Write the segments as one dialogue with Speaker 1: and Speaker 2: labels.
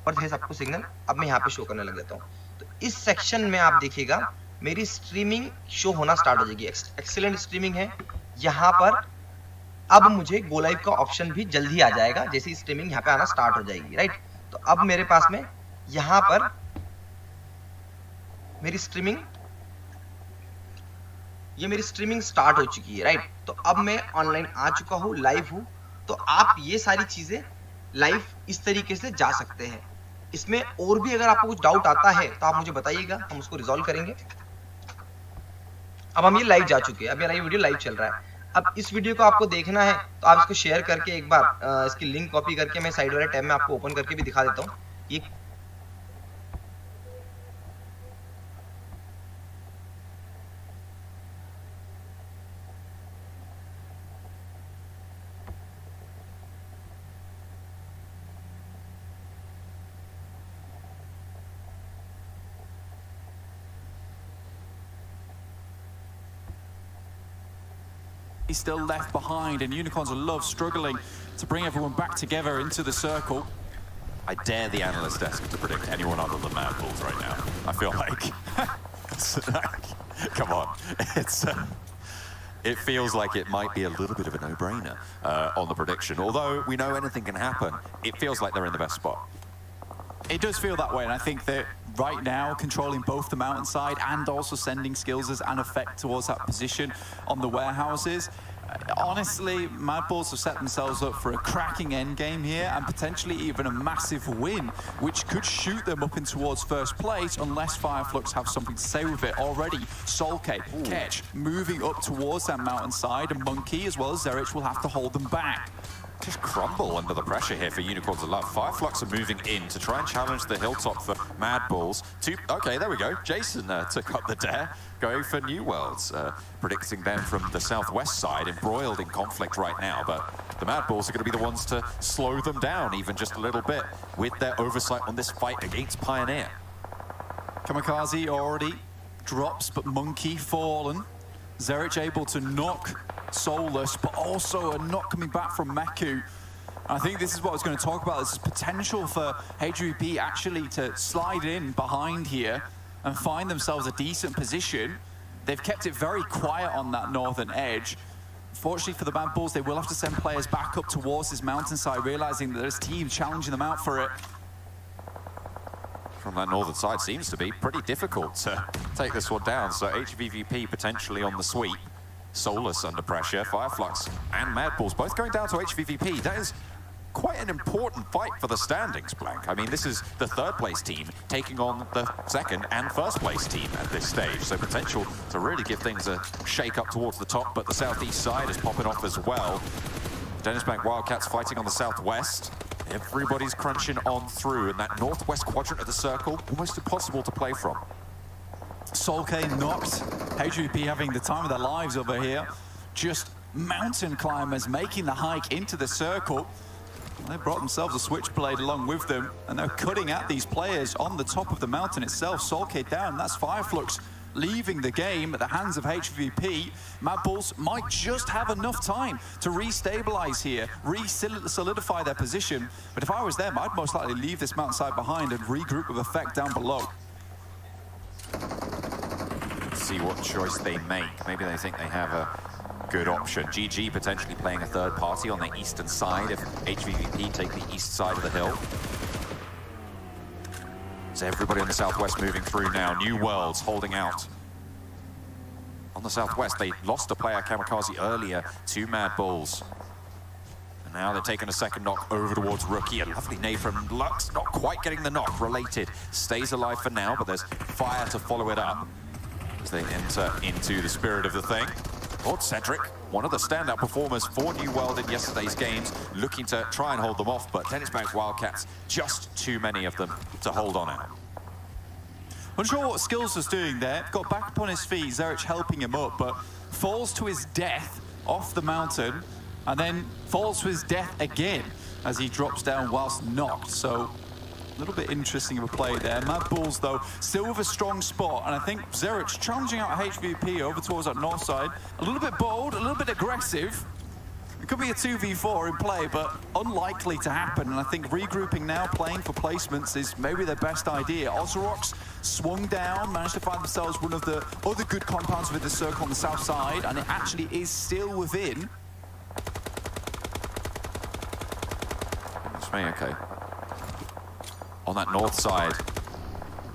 Speaker 1: और है सबको सिग्नल। अब मैं यहाँ पे शो करने लग जाता हूँ। तो इस सेक्शन में आप देखिएगा मेरी स्ट्रीमिंग शो होना स्टार्ट हो जाएगी। एक्सीलेंट स्ट्रीमिंग है। यहाँ पर अब मुझे गो लाइव का ऑप्शन भी जल्दी आ जाएगा जैसे ही स्ट्रीमिंग यहाँ पे आना स्टार्ट हो जाएगी, राइट। तो अब मेरे पास में यहाँ पर मेरी स्ट्रीमिंग स्टार्ट हो चुकी है, राइट। तो अब मैं ऑनलाइन आ चुका हूँ, लाइव हूँ। तो आप ये सारी चीजें लाइव इस तरीके से जा सकते हैं। इसमें और भी अगर आपको कुछ डाउट आता है तो आप मुझे बताइएगा, हम उसको रिजॉल्व करेंगे। अब हम ये लाइव जा चुके हैं, अब मेरा ये वीडियो लाइव चल रहा है। अब इस वीडियो को आपको देखना है तो आप इसको शेयर करके एक बार इसकी लिंक कॉपी करके मैं साइड वाले टैब में आपको ओपन करके भी दिखा देता हूँ। ये
Speaker 2: He's still left behind, and Unicorns love struggling to bring everyone back together into the circle.
Speaker 3: I dare the analyst desk to predict anyone other than Mad Bulls right now. I feel like, come on, it feels like it might be a little bit of a no-brainer on the prediction. Although we know anything can happen, it feels like they're in the best spot.
Speaker 2: It does feel that way, and I think that right now, controlling both the mountainside and also sending skills as an effect towards that position on the warehouses. Honestly, Mad Bulls have set themselves up for a cracking end game here and potentially even a massive win, which could shoot them up in towards first place unless Fireflux have something to say with it already. Solke, Ketch, moving up towards that mountainside, and Monkey as well as Zerich will have to hold them back.
Speaker 3: Just crumble under the pressure here for Unicorns of Love. Fireflux are moving in to try and challenge the hilltop for Mad Bulls. Okay, there we go. Jason took up the dare, going for New Worlds, predicting them from the southwest side, embroiled in conflict right now. But the Mad Bulls are going to be the ones to slow them down even just a little bit with their oversight on this fight against Pioneer.
Speaker 2: Kamikaze already drops, but Monkey fallen. Zerich able to knock Solus, but also a knock coming back from Maku. I think this is what I was going to talk about. This is potential for HVP actually to slide in behind here and find themselves a decent position. They've kept it very quiet on that northern edge. Fortunately for the Mad Bulls, they will have to send players back up towards this mountainside, realizing that there's teams challenging them out for it.
Speaker 3: From that northern side seems to be pretty difficult to take this one down. So HVVP potentially on the sweep. Solus under pressure, Fireflux and Mad Bulls both going down to HVVP. That is quite an important fight for the standings, Blank. I mean, this is the third place team taking on the second and first place team at this stage. So potential to really give things a shake up towards the top, but the southeast side is popping off as well. Dennis Bank Wildcats fighting on the southwest. Everybody's crunching on through in that northwest quadrant of the circle, almost impossible to play from.
Speaker 2: Solke knocked. HVP having the time of their lives over here. Just mountain climbers making the hike into the circle. They brought themselves a switchblade along with them, and they're cutting at these players on the top of the mountain itself. Solke down, that's Fireflux leaving the game at the hands of HVP. Mad Bulls might just have enough time to re-stabilize here, solidify their position. But if I was them, I'd most likely leave this mountainside behind and regroup with effect down below.
Speaker 3: See what choice they make. Maybe they think they have a good option. GG potentially playing a third party on the eastern side if HVVP take the east side of the hill. So everybody on the southwest moving through now. New Worlds holding out. On the southwest, they lost a player, Kamikaze, earlier to Mad Bulls. And now they're taking a second knock over towards Rookie. A lovely nade from Lux, not quite getting the knock. Related stays alive for now, but there's fire to follow it up as they enter into the spirit of the thing. Lord Cedric, one of the standout performers for New World in yesterday's games, looking to try and hold them off, but Dennis Bank Wildcats, just too many of them to hold on out.
Speaker 2: Unsure what Skills was doing there. Got back up on his feet, Zerich helping him up, but falls to his death off the mountain, and then falls to his death again as he drops down whilst knocked. So a little bit interesting of a play there. Mad Bulls, though, still with a strong spot, and I think Zerich challenging out HVP over towards that north side. A little bit bold, a little bit aggressive. It could be a 2v4 in play, but unlikely to happen. And I think regrouping now, playing for placements, is maybe their best idea. Ozorox swung down, managed to find themselves one of the other good compounds with the circle on the south side, and it actually is still within.
Speaker 3: It's me, okay. On that north side,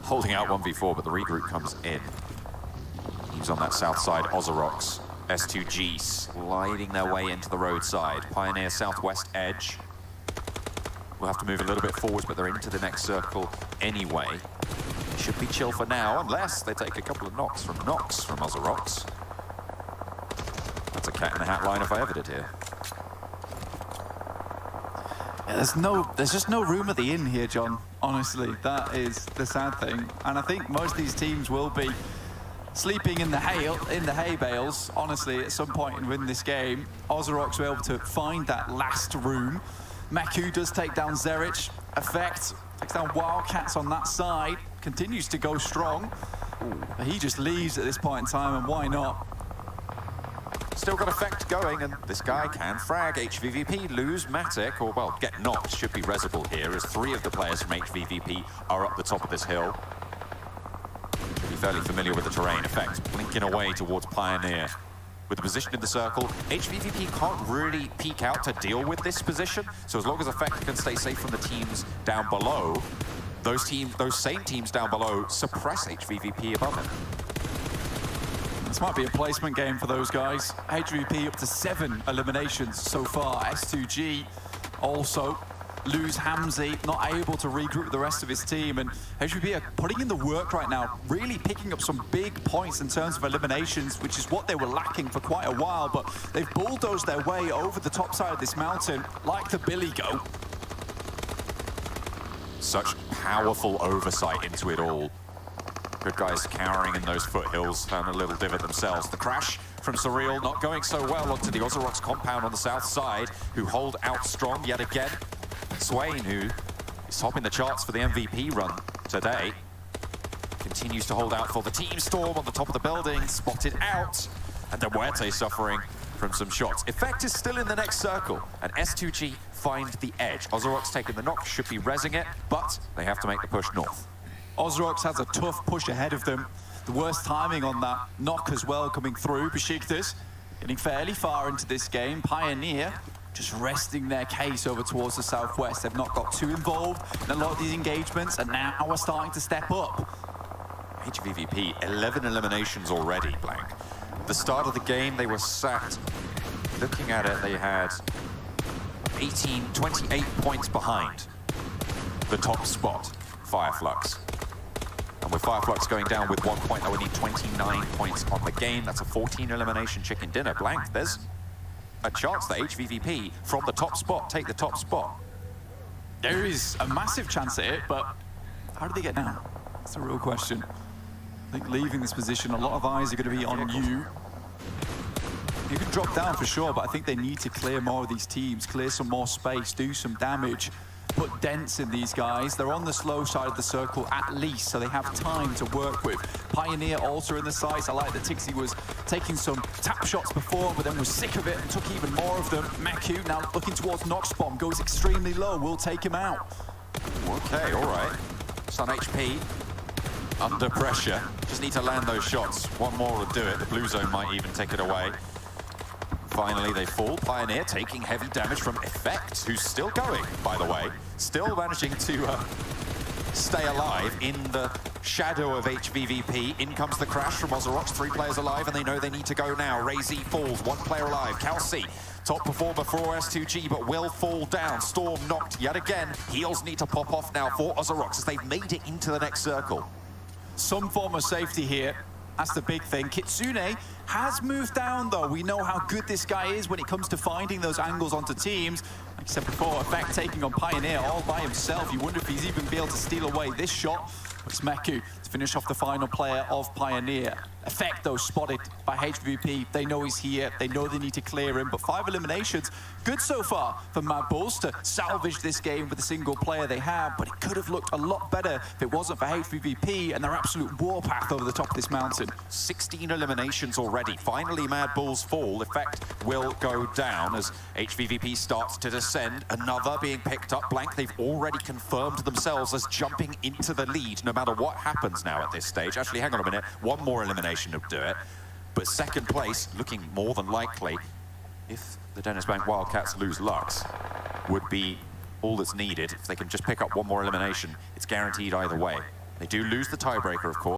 Speaker 3: holding out 1v4, but the regroup comes in. He's on that south side, Ozorox. S2G sliding their way into the roadside. Pioneer southwest edge. We'll have to move a little bit forwards, but they're into the next circle anyway. They should be chill for now, unless they take a couple of knocks from Ozorox. That's a cat in the hat line if I ever did here.
Speaker 2: Yeah, there's just no room at the inn here, John. Honestly, that is the sad thing. And I think most of these teams will be sleeping in the hay bales, honestly, at some point in this game. Ozorox were able to find that last room. Meku does take down Zerich. Effect takes down Wildcats on that side. Continues to go strong. But he just leaves at this point in time, and why not?
Speaker 3: Still got Effect going, and this guy can frag. HVVP lose Matic, or well, get knocked. Should be Resible here, as 3 of the players from HVVP are up the top of this hill. Fairly familiar with the terrain. Effect blinking away towards Pioneer. With the position in the circle, HVVP can't really peek out to deal with this position. So as long as Effect can stay safe from the teams down below, those same teams down below suppress HVVP above him.
Speaker 2: This might be a placement game for those guys. HVVP up to 7 eliminations so far. S2G also lose Hamzy, not able to regroup with the rest of his team, and HVP are putting in the work right now, really picking up some big points in terms of eliminations, which is what they were lacking for quite a while, but they've bulldozed their way over the top side of this mountain like the Billy Goat.
Speaker 3: Such powerful oversight into it all. Good guys cowering in those foothills, found a little divot themselves. The crash from Surreal not going so well onto the Ozorox compound on the south side, who hold out strong yet again. Swain, who is topping the charts for the MVP run today, continues to hold out for the team. Storm on the top of the building, spotted out, and Demuerte suffering from some shots. Effect is still in the next circle, and S2G find the edge. Ozorox taking the knock, should be rezzing it, but they have to make the push north.
Speaker 2: Ozorox has a tough push ahead of them. The worst timing on that knock as well coming through. Besiktas getting fairly far into this game. Pioneer just resting their case over towards the southwest. They've not got too involved in a lot of these engagements, and now are starting to step up.
Speaker 3: HVVP, 11 eliminations already, Blank. The start of the game, they were sat, looking at it, they had 28 points behind the top spot, Fireflux. And with Fireflux going down with 1 point, I would need 29 points on the game. That's a 14 elimination chicken dinner. Blank, there's a chance that HVVP from the top spot take the top spot.
Speaker 2: There is a massive chance at it, but how do they get down? That's a real question. I think leaving this position, a lot of eyes are going to be on you. You can drop down for sure, but I think they need to clear more of these teams, clear some more space, do some damage, put dents in these guys. They're on the slow side of the circle at least, so they have time to work with. Pioneer also in the sights. I like that Tixi was taking some tap shots before, but then was sick of it and took even more of them. Meku now looking towards Nox Bomb, goes extremely low, will take him out.
Speaker 3: Okay, all right. Sun HP under pressure. Just need to land those shots. One more will do it. The blue zone might even take it away. Finally, they fall. Pioneer taking heavy damage from Effect, who's still going, by the way. Still managing to stay alive in the shadow of HVVP. In comes the crash from Ozorox. 3 players alive, and they know they need to go now. Ray-Z falls. 1 player alive. Calci, top performer for S2G, but will fall down. Storm knocked yet again. Heals need to pop off now for Ozorox as they've made it into the next circle.
Speaker 2: Some form of safety here. That's the big thing. Kitsune has moved down, though. We know how good this guy is when it comes to finding those angles onto teams. Like I said before, Effect taking on Pioneer all by himself. You wonder if he's even be able to steal away this shot. But it's Meku to finish off the final player of Pioneer. Effect, though, spotted by HVP. They know he's here. They know they need to clear him. But 5 eliminations, good so far for Mad Bulls to salvage this game with a single player they have. But it could have looked a lot better if it wasn't for HVP and their absolute warpath over the top of this mountain.
Speaker 3: 16 eliminations already. already. Finally, Mad Bull's fall effect will go down as HVVP starts to descend. Another being picked up. Blank, they've already confirmed themselves as jumping into the lead no matter what happens now at this stage. Actually, hang on a minute. One more elimination will do it. But second place, looking more than likely, if the Dennis Bank Wildcats lose Lux, would be all that's needed. If they can just pick up one more elimination, it's guaranteed either way. They do lose the tiebreaker, of course.